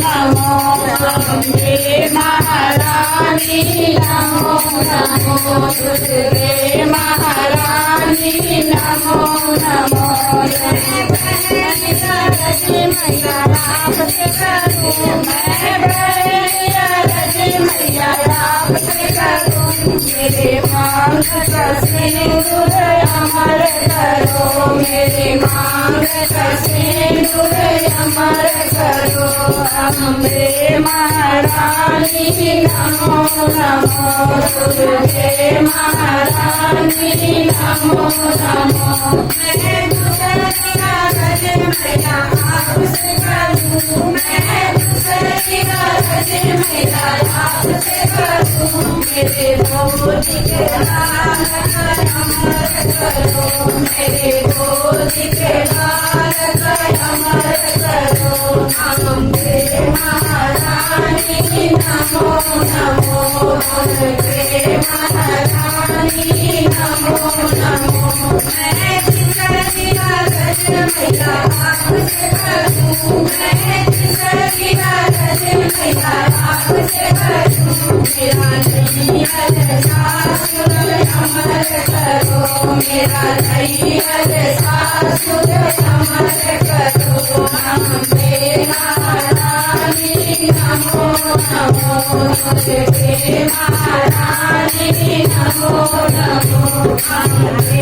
नमो अम्बे महारानी नमो नमो दुर्गे महारानी नमो नमो मैया आपसे करूं मैं भैया मैया आपसे करूं मेरे मांग का सिंदूर अमर करो मेरे मांग का सिंदूर अमर करो अम्बे महारानी नमो नमो दुर्गे महारानी नमो नमो मैं दूसरी कागज मैया आपसे करूं मैं दूसरी कागज मैया आपसे करूं मेरे गोद के लाल अमर करो मेरे गोद के लाल अमर करो अम्बे महारानी नमो नमो दुर्गे महारानी नमो नमो मैं दूसरी कागज मैया आपसे करूं मैं दूसरी कागज मैया आपसे करूं मेरा नैयत सासुर अमर करो मेरा नैयत सासुर अमर करो अम्बे महारानी नमो नमो दुर्गे महारानी नमो नमो अम्बे